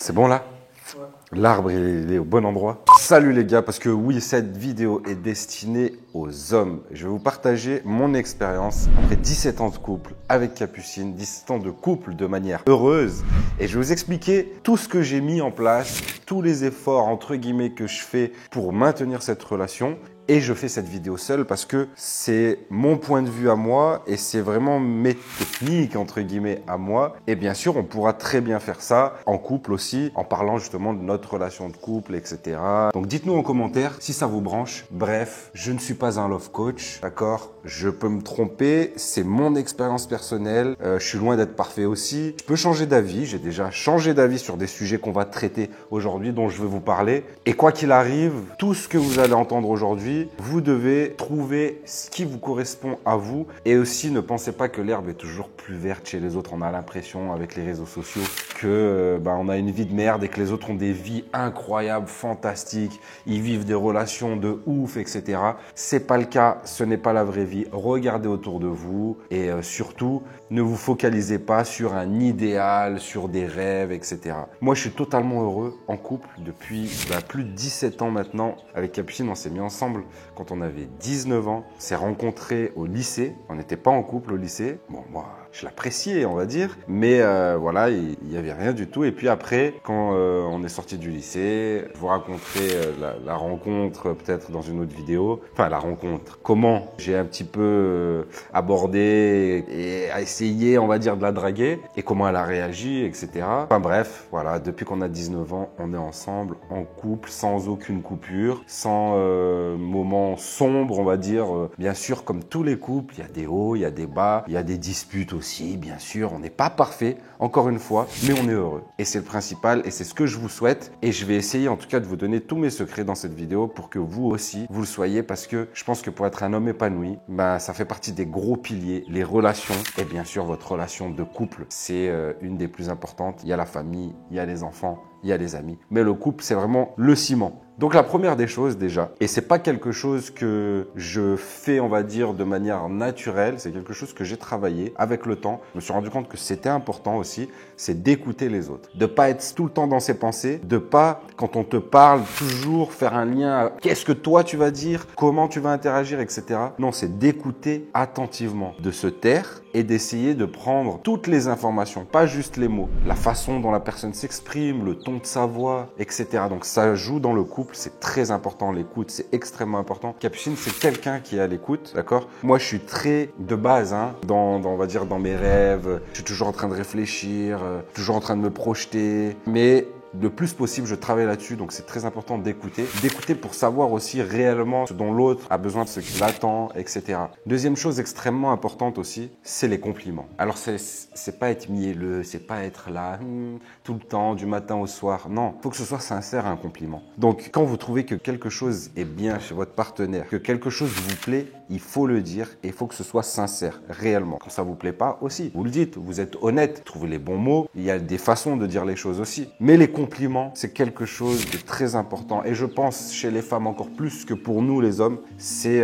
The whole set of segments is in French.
C'est bon là? Ouais. L'arbre, il est au bon endroit. Salut les gars, parce que oui, cette vidéo est destinée aux hommes. Je vais vous partager mon expérience après 17 ans de couple avec Capucine, 17 ans de couple de manière heureuse. Et je vais vous expliquer tout ce que j'ai mis en place, tous les efforts entre guillemets que je fais pour maintenir cette relation. Et je fais cette vidéo seule parce que c'est mon point de vue à moi et c'est vraiment mes techniques entre guillemets à moi. Et bien sûr, on pourra très bien faire ça en couple aussi, en parlant justement de notre relation de couple, etc. Donc dites-nous en commentaire si ça vous branche. Bref, je ne suis pas un love coach, d'accord? Je peux me tromper, c'est mon expérience personnelle. Je suis loin d'être parfait aussi. Je peux changer d'avis, j'ai déjà changé d'avis sur des sujets qu'on va traiter aujourd'hui, dont je vais vous parler. Et quoi qu'il arrive, tout ce que vous allez entendre aujourd'hui, vous devez trouver ce qui vous correspond à vous et aussi ne pensez pas que l'herbe est toujours plus verte chez les autres. On a l'impression avec les réseaux sociaux que on a une vie de merde et que les autres ont des vies incroyables, fantastiques. Ils vivent des relations de ouf, etc. C'est pas le cas, ce n'est pas la vraie vie. Regardez autour de vous et surtout, ne vous focalisez pas sur un idéal, sur des rêves, etc. Moi, je suis totalement heureux en couple depuis plus de 17 ans maintenant. Avec Capucine, on s'est mis ensemble quand on avait 19 ans. On s'est rencontrés au lycée. On n'était pas en couple au lycée. Bon, moi, je l'appréciais, on va dire. Mais voilà, il n'y avait rien du tout. Et puis après, quand on est sorti du lycée, je vous raconterai la rencontre peut-être dans une autre vidéo. Enfin, la rencontre. Comment j'ai un petit peu abordé et essayé, on va dire, de la draguer. Et comment elle a réagi, etc. Enfin bref, voilà, depuis qu'on a 19 ans, on est ensemble, en couple, sans aucune coupure, sans moment sombre, on va dire. Bien sûr, comme tous les couples, il y a des hauts, il y a des bas, il y a des disputes aussi, bien sûr. On n'est pas parfait, encore une fois, mais on est heureux. Et c'est le principal et c'est ce que je vous souhaite. Et je vais essayer en tout cas de vous donner tous mes secrets dans cette vidéo pour que vous aussi, vous le soyez. Parce que je pense que pour être un homme épanoui, ça fait partie des gros piliers, les relations. Et bien sûr, votre relation de couple, c'est une des plus importantes. Il y a la famille, il y a les enfants, il y a les amis. Mais le couple, c'est vraiment le ciment. Donc la première des choses déjà, et c'est pas quelque chose que je fais, on va dire, de manière naturelle, c'est quelque chose que j'ai travaillé avec le temps. Je me suis rendu compte que c'était important aussi, c'est d'écouter les autres. De pas être tout le temps dans ses pensées, de pas, quand on te parle, toujours faire un lien à qu'est-ce que toi tu vas dire, comment tu vas interagir, etc. Non, c'est d'écouter attentivement, de se taire et d'essayer de prendre toutes les informations, pas juste les mots, la façon dont la personne s'exprime, le ton de sa voix, etc. Donc ça joue dans le couple, c'est très important, l'écoute, c'est extrêmement important. Capucine, c'est quelqu'un qui est à l'écoute, d'accord? Moi, je suis très de base, on va dire, dans mes rêves, je suis toujours en train de réfléchir, toujours en train de me projeter, mais le plus possible, je travaille là-dessus, donc c'est très important d'écouter. D'écouter pour savoir aussi réellement ce dont l'autre a besoin, de ce qu'il attend, etc. Deuxième chose extrêmement importante aussi, c'est les compliments. Alors, c'est pas être mielleux, c'est pas être là tout le temps, du matin au soir. Non, il faut que ce soit sincère un compliment. Donc, quand vous trouvez que quelque chose est bien chez votre partenaire, que quelque chose vous plaît, il faut le dire et il faut que ce soit sincère, réellement. Quand ça vous plaît pas aussi, vous le dites, vous êtes honnête, trouvez les bons mots. Il y a des façons de dire les choses aussi. Mais les compliments, c'est quelque chose de très important. Et je pense chez les femmes encore plus que pour nous les hommes, c'est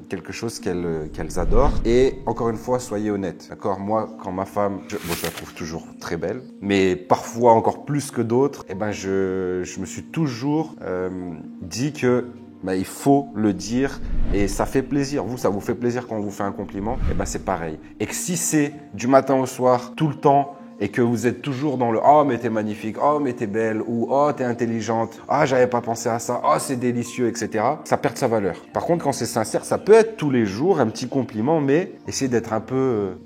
quelque chose qu'elles adorent. Et encore une fois, soyez honnêtes. D'accord? Moi, quand ma femme, je la trouve toujours très belle, mais parfois encore plus que d'autres, je me suis toujours dit que il faut le dire et ça fait plaisir. Vous, ça vous fait plaisir quand on vous fait un compliment? C'est pareil. Et que si c'est du matin au soir, tout le temps, et que vous êtes toujours dans le « Oh, mais t'es magnifique, oh, mais t'es belle » ou « Oh, t'es intelligente, ah, j'avais pas pensé à ça, oh, c'est délicieux, etc. » Ça perd sa valeur. Par contre, quand c'est sincère, ça peut être tous les jours un petit compliment, mais essayez d'être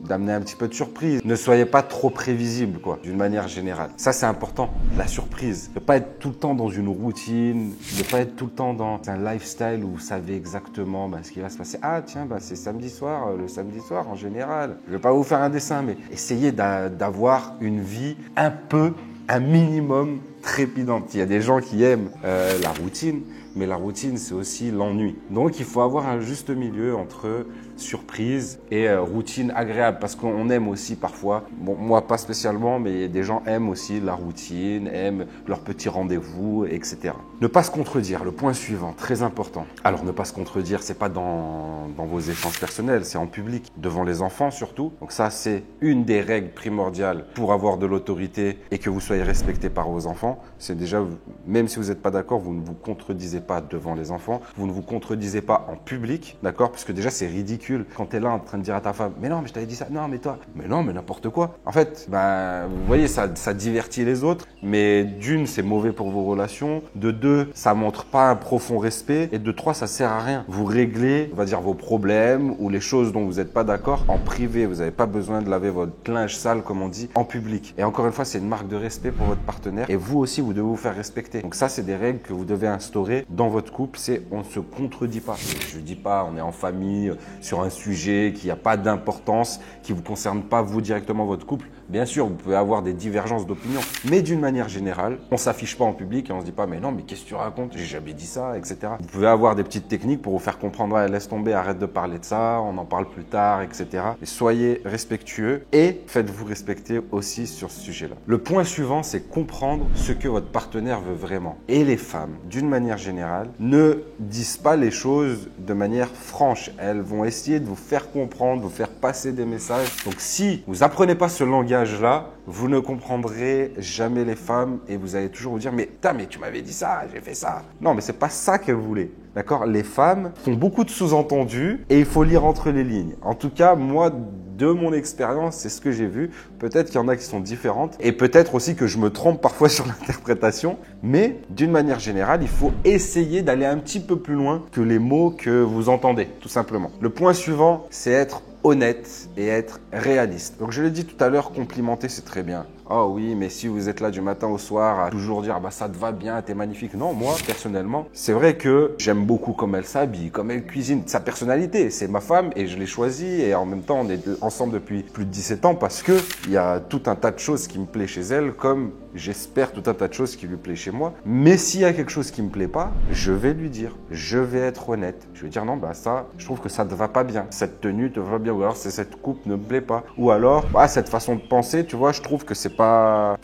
d'amener un petit peu de surprise. Ne soyez pas trop prévisible, quoi, d'une manière générale. Ça, c'est important, la surprise. Ne pas être tout le temps dans une routine, ne pas être tout le temps dans un lifestyle où vous savez exactement ce qui va se passer. Ah, tiens, c'est samedi soir, le samedi soir en général. Je vais pas vous faire un dessin, mais essayez d'avoir une vie un minimum trépidante. Il y a des gens qui aiment la routine, mais la routine, c'est aussi l'ennui. Donc, il faut avoir un juste milieu entre surprise et routine agréable, parce qu'on aime aussi parfois, bon, moi pas spécialement, mais des gens aiment aussi la routine, aiment leurs petits rendez-vous, etc. Ne pas se contredire, le point suivant, très important. Alors, ne pas se contredire, c'est pas dans vos échanges personnels, c'est en public, devant les enfants surtout. Donc ça, c'est une des règles primordiales pour avoir de l'autorité et que vous soyez respecté par vos enfants. C'est déjà, même si vous n'êtes pas d'accord, vous ne vous contredisez pas devant les enfants, vous ne vous contredisez pas en public, d'accord? Parce que déjà, c'est ridicule quand tu es là en train de dire à ta femme, mais non, mais je t'avais dit ça, non, mais toi, mais non, mais n'importe quoi. En fait, vous voyez, ça divertit les autres, mais d'une, c'est mauvais pour vos relations, de deux, ça montre pas un profond respect, et de trois, ça sert à rien. Vous réglez, on va dire, vos problèmes ou les choses dont vous n'êtes pas d'accord en privé. Vous n'avez pas besoin de laver votre linge sale, comme on dit, en public. Et encore une fois, c'est une marque de respect pour votre partenaire, et vous aussi, vous devez vous faire respecter. Donc ça, c'est des règles que vous devez instaurer dans votre couple, c'est on ne se contredit pas. Je dis pas, on est en famille, sur un sujet qui n'a pas d'importance, qui ne vous concerne pas vous directement, votre couple. Bien sûr, vous pouvez avoir des divergences d'opinion, mais d'une manière générale, on ne s'affiche pas en public et on ne se dit pas, mais non, mais qu'est-ce que tu racontes? J'ai jamais dit ça, etc. Vous pouvez avoir des petites techniques pour vous faire comprendre, ouais, laisse tomber, arrête de parler de ça, on en parle plus tard, etc. Et soyez respectueux et faites-vous respecter aussi sur ce sujet-là. Le point suivant, c'est comprendre ce que votre partenaire veut vraiment. Et les femmes, d'une manière générale, ne disent pas les choses de manière franche. Elles vont essayer de vous faire comprendre, vous faire passer des messages. Donc si vous apprenez pas ce langage-là, vous ne comprendrez jamais les femmes et vous allez toujours vous dire, mais tu m'avais dit ça, j'ai fait ça. Non, mais c'est pas ça qu'elles voulaient. D'accord? Les femmes font beaucoup de sous-entendus et il faut lire entre les lignes. En tout cas, moi, de mon expérience, c'est ce que j'ai vu. Peut-être qu'il y en a qui sont différentes et peut-être aussi que je me trompe parfois sur l'interprétation. Mais d'une manière générale, il faut essayer d'aller un petit peu plus loin que les mots que vous entendez, tout simplement. Le point suivant, c'est être honnête et être réaliste. Donc je l'ai dit tout à l'heure, complimenter c'est très bien. Oh oui, mais si vous êtes là du matin au soir à toujours dire ça te va bien, t'es magnifique. Non, moi personnellement, c'est vrai que j'aime beaucoup comme elle s'habille, comme elle cuisine, sa personnalité. C'est ma femme et je l'ai choisie et en même temps on est ensemble depuis plus de 17 ans parce que il y a tout un tas de choses qui me plaît chez elle, comme j'espère tout un tas de choses qui lui plaît chez moi. Mais s'il y a quelque chose qui me plaît pas, je vais lui dire, je vais être honnête. Je vais dire non, ça, je trouve que ça te va pas bien. Cette tenue te va bien, ou alors cette coupe ne me plaît pas. Ou alors, cette façon de penser, tu vois, je trouve que c'est pas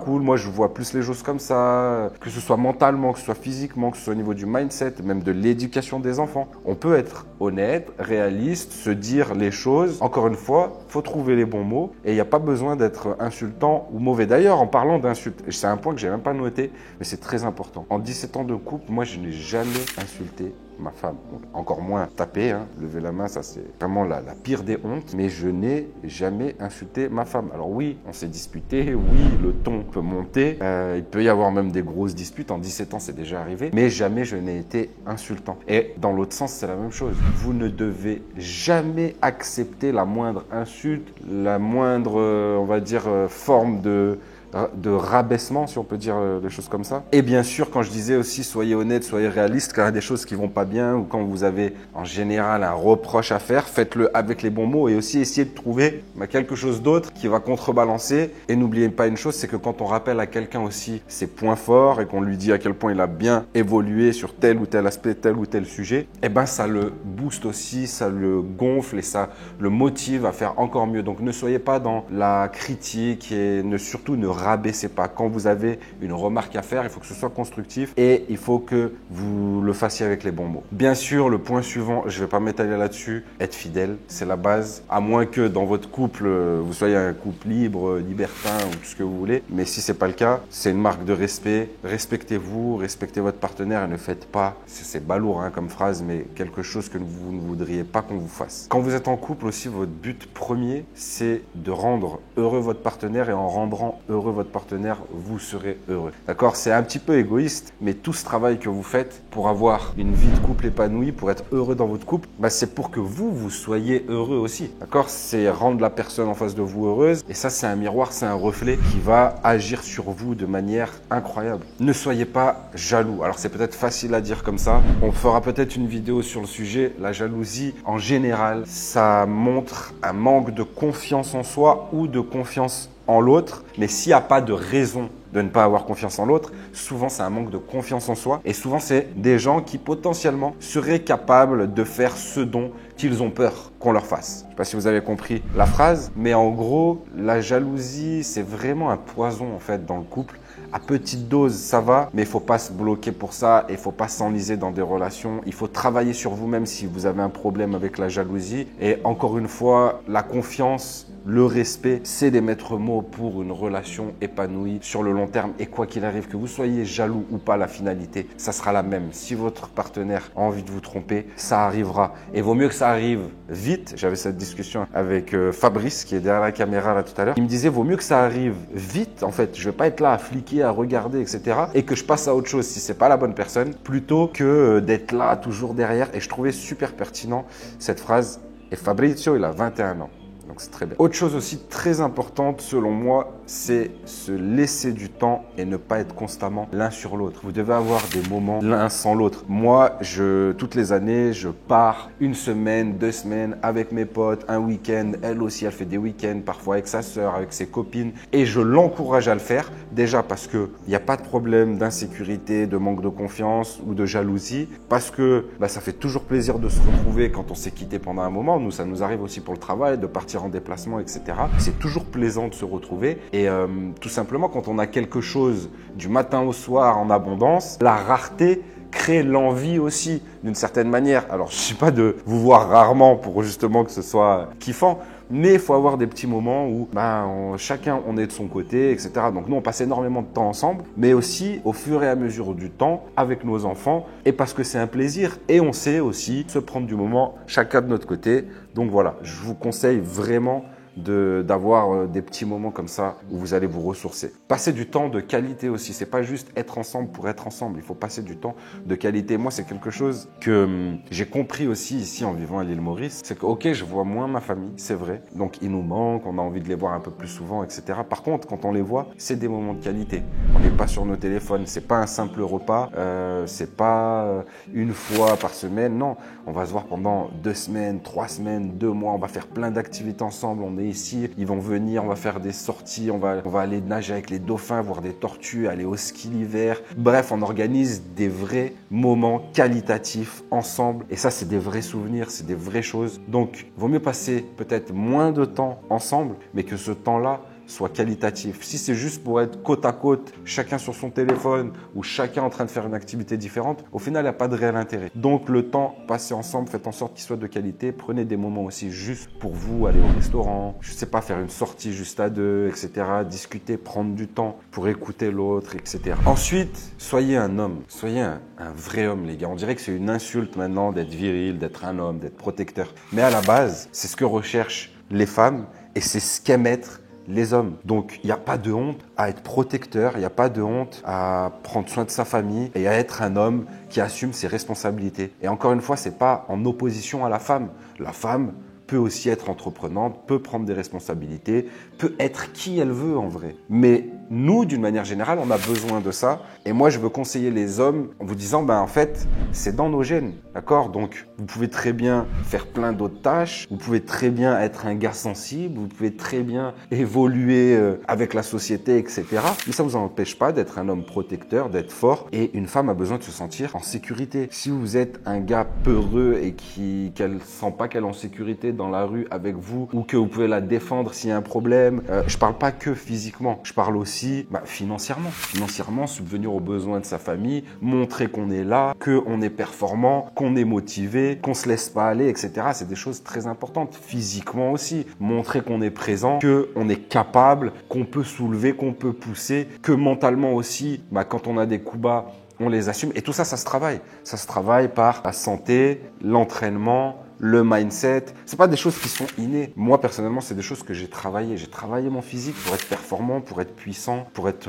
cool. Moi, je vois plus les choses comme ça, que ce soit mentalement, que ce soit physiquement, que ce soit au niveau du mindset, même de l'éducation des enfants. On peut être honnête, réaliste, se dire les choses. Encore une fois, faut trouver les bons mots et il n'y a pas besoin d'être insultant ou mauvais. D'ailleurs, en parlant d'insultes, c'est un point que j'ai même pas noté, mais c'est très important. En 17 ans de couple, moi, je n'ai jamais insulté ma femme. Donc, encore moins taper, lever la main, ça c'est vraiment la pire des hontes, mais je n'ai jamais insulté ma femme. Alors oui, on s'est disputé, oui, le ton peut monter, il peut y avoir même des grosses disputes, en 17 ans c'est déjà arrivé, mais jamais je n'ai été insultant. Et dans l'autre sens, c'est la même chose. Vous ne devez jamais accepter la moindre insulte, la moindre, on va dire, forme de rabaissement, si on peut dire des choses comme ça. Et bien sûr, quand je disais aussi soyez honnête, soyez réaliste, quand il y a des choses qui vont pas bien ou quand vous avez en général un reproche à faire, faites-le avec les bons mots et aussi essayez de trouver quelque chose d'autre qui va contrebalancer. Et n'oubliez pas une chose, c'est que quand on rappelle à quelqu'un aussi ses points forts et qu'on lui dit à quel point il a bien évolué sur tel ou tel aspect, tel ou tel sujet, ça le booste aussi, ça le gonfle et ça le motive à faire encore mieux. Donc ne soyez pas dans la critique et surtout ne rabaissez pas. Quand vous avez une remarque à faire, il faut que ce soit constructif et il faut que vous le fassiez avec les bons mots. Bien sûr, le point suivant, je ne vais pas m'étaler là-dessus, être fidèle, c'est la base. À moins que dans votre couple, vous soyez un couple libre, libertin ou tout ce que vous voulez. Mais si ce n'est pas le cas, c'est une marque de respect. Respectez-vous, respectez votre partenaire et ne faites pas, c'est balourd comme phrase, mais quelque chose que vous ne voudriez pas qu'on vous fasse. Quand vous êtes en couple aussi, votre but premier, c'est de rendre heureux votre partenaire et en rendant heureux votre partenaire, vous serez heureux. D'accord? C'est un petit peu égoïste, mais tout ce travail que vous faites pour avoir une vie de couple épanouie, pour être heureux dans votre couple, c'est pour que vous soyez heureux aussi. D'accord? C'est rendre la personne en face de vous heureuse et ça, c'est un miroir, c'est un reflet qui va agir sur vous de manière incroyable. Ne soyez pas jaloux. Alors, c'est peut-être facile à dire comme ça. On fera peut-être une vidéo sur le sujet. La jalousie, en général, ça montre un manque de confiance en soi ou de confiance en l'autre, mais s'il n'y a pas de raison de ne pas avoir confiance en l'autre, souvent c'est un manque de confiance en soi et souvent c'est des gens qui potentiellement seraient capables de faire ce dont ils ont peur qu'on leur fasse. Je ne sais pas si vous avez compris la phrase, mais en gros, la jalousie, c'est vraiment un poison en fait dans le couple. À petite dose, ça va, mais il ne faut pas se bloquer pour ça et il ne faut pas s'enliser dans des relations. Il faut travailler sur vous-même si vous avez un problème avec la jalousie. Et encore une fois, la confiance, le respect, c'est des maîtres mots pour une relation épanouie sur le long terme. Et quoi qu'il arrive, que vous soyez jaloux ou pas, la finalité, ça sera la même. Si votre partenaire a envie de vous tromper, ça arrivera. Et vaut mieux que ça arrive vite. J'avais cette discussion avec Fabrice, qui est derrière la caméra là tout à l'heure. Il me disait, vaut mieux que ça arrive vite. En fait, je ne vais pas être là à fliquer, à regarder, etc. Et que je passe à autre chose si c'est pas la bonne personne, plutôt que d'être là toujours derrière. Et je trouvais super pertinent cette phrase. Et Fabrizio, il a 21 ans. Donc c'est très bien. Autre chose aussi très importante selon moi, c'est se laisser du temps et ne pas être constamment l'un sur l'autre. Vous devez avoir des moments l'un sans l'autre. Moi, toutes les années, je pars une semaine, 2 semaines avec mes potes, un week-end. Elle aussi, elle fait des week-ends, parfois avec sa sœur, avec ses copines. Et je l'encourage à le faire. Déjà parce qu'il n'y a pas de problème d'insécurité, de manque de confiance ou de jalousie. Parce que ça fait toujours plaisir de se retrouver quand on s'est quitté pendant un moment. Nous, ça nous arrive aussi pour le travail, de partir en déplacement, etc. C'est toujours plaisant de se retrouver et tout simplement quand on a quelque chose du matin au soir en abondance, la rareté crée l'envie aussi d'une certaine manière. Alors je ne suis pas de vous voir rarement pour justement que ce soit kiffant, mais il faut avoir des petits moments où chacun on est de son côté, etc. Donc nous on passe énormément de temps ensemble, mais aussi au fur et à mesure du temps avec nos enfants et parce que c'est un plaisir et on sait aussi se prendre du moment chacun de notre côté. Donc voilà, je vous conseille vraiment d'avoir des petits moments comme ça où vous allez vous ressourcer. Passer du temps de qualité aussi, c'est pas juste être ensemble pour être ensemble, il faut passer du temps de qualité. Moi, c'est quelque chose que j'ai compris aussi ici en vivant à l'île Maurice, c'est que ok, je vois moins ma famille, c'est vrai, donc il nous manque, on a envie de les voir un peu plus souvent, etc. Par contre, quand on les voit, c'est des moments de qualité. On n'est pas sur nos téléphones, c'est pas un simple repas, c'est pas une fois par semaine, non, on va se voir pendant 2 semaines, 3 semaines, 2 mois, on va faire plein d'activités ensemble, on est ici, ils vont venir, on va faire des sorties, on va aller nager avec les dauphins, voir des tortues, aller au ski l'hiver. Bref, on organise des vrais moments qualitatifs ensemble et ça, c'est des vrais souvenirs, c'est des vraies choses. Donc, vaut mieux passer peut-être moins de temps ensemble, mais que ce temps-là soit qualitatif. Si c'est juste pour être côte à côte, chacun sur son téléphone ou chacun en train de faire une activité différente, au final, il n'y a pas de réel intérêt. Donc, le temps passé ensemble, faites en sorte qu'il soit de qualité. Prenez des moments aussi juste pour vous, aller au restaurant, je ne sais pas, faire une sortie juste à 2, etc. Discuter, prendre du temps pour écouter l'autre, etc. Ensuite, soyez un homme. Soyez un vrai homme, les gars. On dirait que c'est une insulte maintenant d'être viril, d'être un homme, d'être protecteur. Mais à la base, c'est ce que recherchent les femmes et c'est ce qu'aiment être les hommes. Donc, il n'y a pas de honte à être protecteur, il n'y a pas de honte à prendre soin de sa famille et à être un homme qui assume ses responsabilités. Et encore une fois, ce n'est pas en opposition à la femme. La femme peut aussi être entreprenante, peut prendre des responsabilités, peut être qui elle veut en vrai. Mais nous, d'une manière générale, on a besoin de ça. Et moi, je veux conseiller les hommes en vous disant, en fait, c'est dans nos gènes, d'accord? Donc, vous pouvez très bien faire plein d'autres tâches, vous pouvez très bien être un gars sensible, vous pouvez très bien évoluer avec la société, etc. Mais ça ne vous empêche pas d'être un homme protecteur, d'être fort. Et une femme a besoin de se sentir en sécurité. Si vous êtes un gars peureux et qu'elle ne sent pas qu'elle est en sécurité dans la rue avec vous ou que vous pouvez la défendre s'il y a un problème, je ne parle pas que physiquement, je parle aussi financièrement. Financièrement, subvenir aux besoins de sa famille, montrer qu'on est là, qu'on est performant, qu'on est motivé, qu'on se laisse pas aller, etc. C'est des choses très importantes. Physiquement aussi, montrer qu'on est présent, qu'on est capable, qu'on peut soulever, qu'on peut pousser, que mentalement aussi, quand on a des coups bas, on les assume. Et tout ça, ça se travaille. Ça se travaille par la santé, l'entraînement, le mindset. C'est pas des choses qui sont innées. Moi, personnellement, c'est des choses que j'ai travaillé. J'ai travaillé mon physique pour être performant, pour être puissant, pour être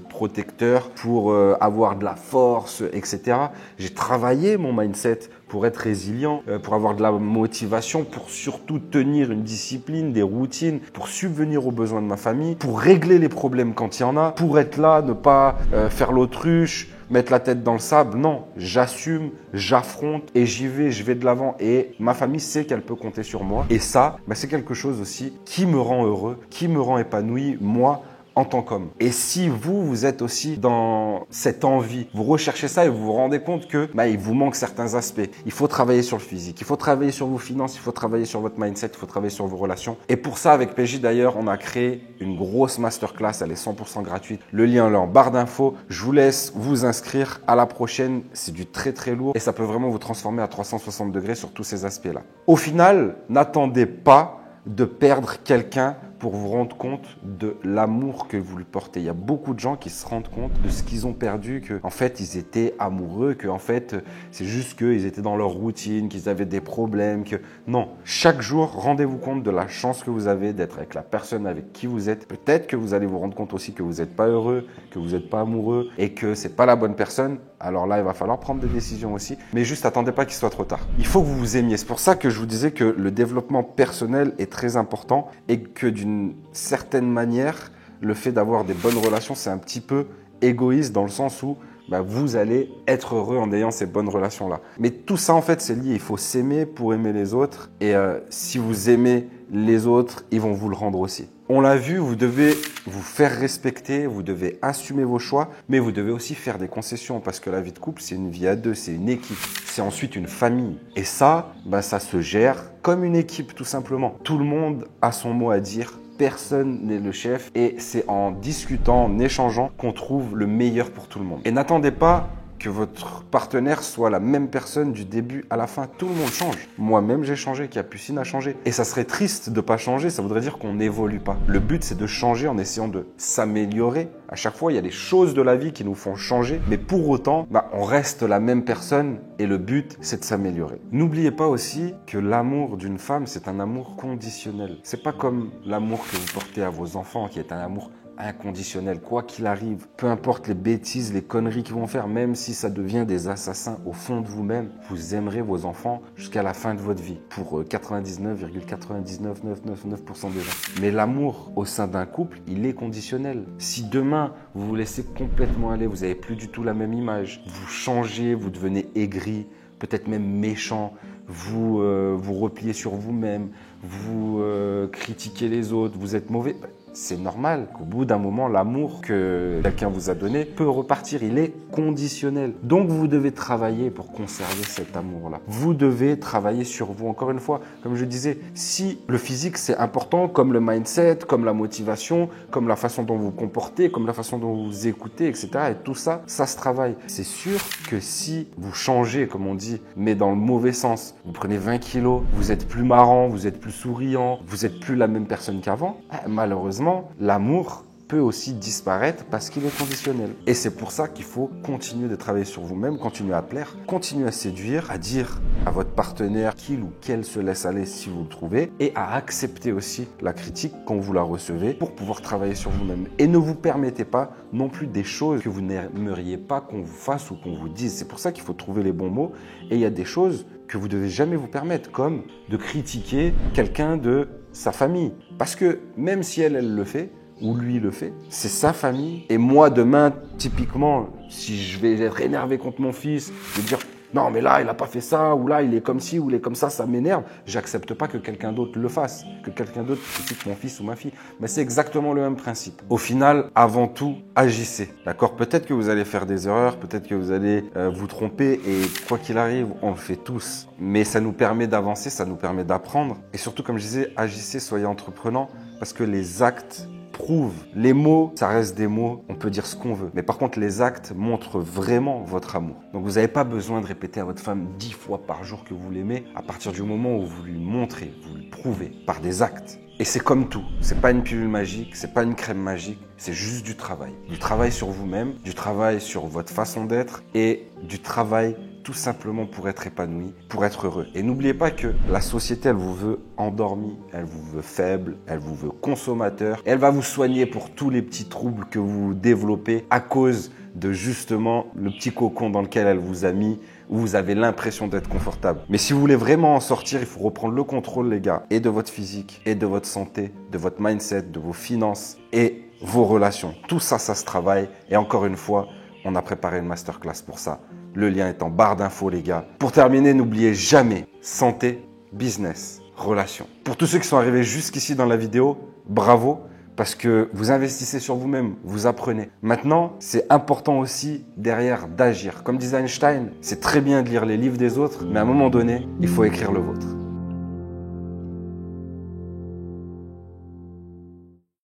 protecteur, pour avoir de la force, etc. J'ai travaillé mon mindset pour être résilient, pour avoir de la motivation, pour surtout tenir une discipline, des routines, pour subvenir aux besoins de ma famille, pour régler les problèmes quand il y en a, pour être là, ne pas faire l'autruche, mettre la tête dans le sable. Non, j'assume, j'affronte et j'y vais, je vais de l'avant. Et ma famille sait qu'elle peut compter sur moi. Et ça, c'est quelque chose aussi qui me rend heureux, qui me rend épanoui, moi, en tant qu'homme. Et si vous êtes aussi dans cette envie, vous recherchez ça et vous vous rendez compte que il vous manque certains aspects. Il faut travailler sur le physique, il faut travailler sur vos finances, il faut travailler sur votre mindset, il faut travailler sur vos relations. Et pour ça, avec PJ d'ailleurs, on a créé une grosse masterclass, elle est 100% gratuite. Le lien est en barre d'infos. Je vous laisse vous inscrire. À la prochaine, c'est du très très lourd et ça peut vraiment vous transformer à 360 degrés sur tous ces aspects-là. Au final, n'attendez pas de perdre quelqu'un pour vous rendre compte de l'amour que vous lui portez. Il y a beaucoup de gens qui se rendent compte de ce qu'ils ont perdu, qu'en fait, ils étaient amoureux, qu'en fait, c'est juste qu'ils étaient dans leur routine, qu'ils avaient des problèmes. Non, chaque jour, rendez-vous compte de la chance que vous avez d'être avec la personne avec qui vous êtes. Peut-être que vous allez vous rendre compte aussi que vous n'êtes pas heureux, que vous n'êtes pas amoureux et que c'est pas la bonne personne. Alors là, il va falloir prendre des décisions aussi. Mais juste, attendez pas qu'il soit trop tard. Il faut que vous vous aimiez. C'est pour ça que je vous disais que le développement personnel est très important et que d'une certaine manière, le fait d'avoir des bonnes relations, c'est un petit peu égoïste dans le sens où vous allez être heureux en ayant ces bonnes relations-là. Mais tout ça, en fait, c'est lié. Il faut s'aimer pour aimer les autres. Et si vous aimez les autres, ils vont vous le rendre aussi. On l'a vu, vous devez vous faire respecter, vous devez assumer vos choix, mais vous devez aussi faire des concessions parce que la vie de couple, c'est une vie à deux, c'est une équipe, c'est ensuite une famille. Et ça, ça se gère comme une équipe tout simplement. Tout le monde a son mot à dire. Personne n'est le chef et c'est en discutant, en échangeant qu'on trouve le meilleur pour tout le monde. Et n'attendez pas que votre partenaire soit la même personne du début à la fin. Tout le monde change. Moi-même, j'ai changé, Capucine a changé. Et ça serait triste de ne pas changer, ça voudrait dire qu'on n'évolue pas. Le but, c'est de changer en essayant de s'améliorer. À chaque fois, il y a des choses de la vie qui nous font changer, mais pour autant, on reste la même personne et le but, c'est de s'améliorer. N'oubliez pas aussi que l'amour d'une femme, c'est un amour conditionnel. C'est pas comme l'amour que vous portez à vos enfants, qui est un amour inconditionnel, quoi qu'il arrive, peu importe les bêtises, les conneries qu'ils vont faire, même si ça devient des assassins au fond de vous-même, vous aimerez vos enfants jusqu'à la fin de votre vie, pour 99,99999% des gens. Mais l'amour au sein d'un couple, il est conditionnel. Si demain, vous vous laissez complètement aller, vous n'avez plus du tout la même image, vous changez, vous devenez aigri, peut-être même méchant, vous vous repliez sur vous-même, vous critiquez les autres, vous êtes mauvais, c'est normal qu'au bout d'un moment, l'amour que quelqu'un vous a donné peut repartir. Il est conditionnel. Donc, vous devez travailler pour conserver cet amour-là. Vous devez travailler sur vous. Encore une fois, comme je disais, si le physique, c'est important, comme le mindset, comme la motivation, comme la façon dont vous vous comportez, comme la façon dont vous écoutez, etc. Et tout ça, ça se travaille. C'est sûr que si vous changez, comme on dit, mais dans le mauvais sens, vous prenez 20 kilos, vous êtes plus marrant, vous êtes plus souriant, vous êtes plus la même personne qu'avant, malheureusement, l'amour peut aussi disparaître parce qu'il est conditionnel. Et c'est pour ça qu'il faut continuer de travailler sur vous-même, continuer à plaire, continuer à séduire, à dire à votre partenaire qu'il ou qu'elle se laisse aller si vous le trouvez et à accepter aussi la critique quand vous la recevez pour pouvoir travailler sur vous-même. Et ne vous permettez pas non plus des choses que vous n'aimeriez pas qu'on vous fasse ou qu'on vous dise. C'est pour ça qu'il faut trouver les bons mots et il y a des choses que vous devez jamais vous permettre, comme de critiquer quelqu'un de sa famille. Parce que même si elle le fait, ou lui le fait, c'est sa famille. Et moi, demain, typiquement, si je vais être énervé contre mon fils, je vais dire non, mais là, il n'a pas fait ça, ou là, il est comme ci, ou il est comme ça m'énerve. J'accepte pas que quelqu'un d'autre le fasse, que quelqu'un d'autre critique mon fils ou ma fille. Mais c'est exactement le même principe. Au final, avant tout, agissez. D'accord? Peut-être que vous allez faire des erreurs, peut-être que vous allez vous tromper, et quoi qu'il arrive, on le fait tous. Mais ça nous permet d'avancer, ça nous permet d'apprendre. Et surtout, comme je disais, agissez, soyez entreprenants, parce que les actes prouvent. Les mots, ça reste des mots, on peut dire ce qu'on veut. Mais par contre, les actes montrent vraiment votre amour. Donc vous n'avez pas besoin de répéter à votre femme 10 fois par jour que vous l'aimez à partir du moment où vous lui montrez, vous lui prouvez par des actes. Et c'est comme tout, c'est pas une pilule magique, c'est pas une crème magique, c'est juste du travail. Du travail sur vous-même, du travail sur votre façon d'être et du travail tout simplement pour être épanoui, pour être heureux. Et n'oubliez pas que la société, elle vous veut endormi, elle vous veut faible, elle vous veut consommateur. Elle va vous soigner pour tous les petits troubles que vous développez à cause de justement le petit cocon dans lequel elle vous a mis, où vous avez l'impression d'être confortable. Mais si vous voulez vraiment en sortir, il faut reprendre le contrôle, les gars, et de votre physique, et de votre santé, de votre mindset, de vos finances et vos relations. Tout ça, ça se travaille. Et encore une fois, on a préparé une masterclass pour ça. Le lien est en barre d'infos, les gars. Pour terminer, n'oubliez jamais santé, business, relations. Pour tous ceux qui sont arrivés jusqu'ici dans la vidéo, bravo. Parce que vous investissez sur vous-même, vous apprenez. Maintenant, c'est important aussi derrière d'agir. Comme disait Einstein, c'est très bien de lire les livres des autres, mais à un moment donné, il faut écrire le vôtre.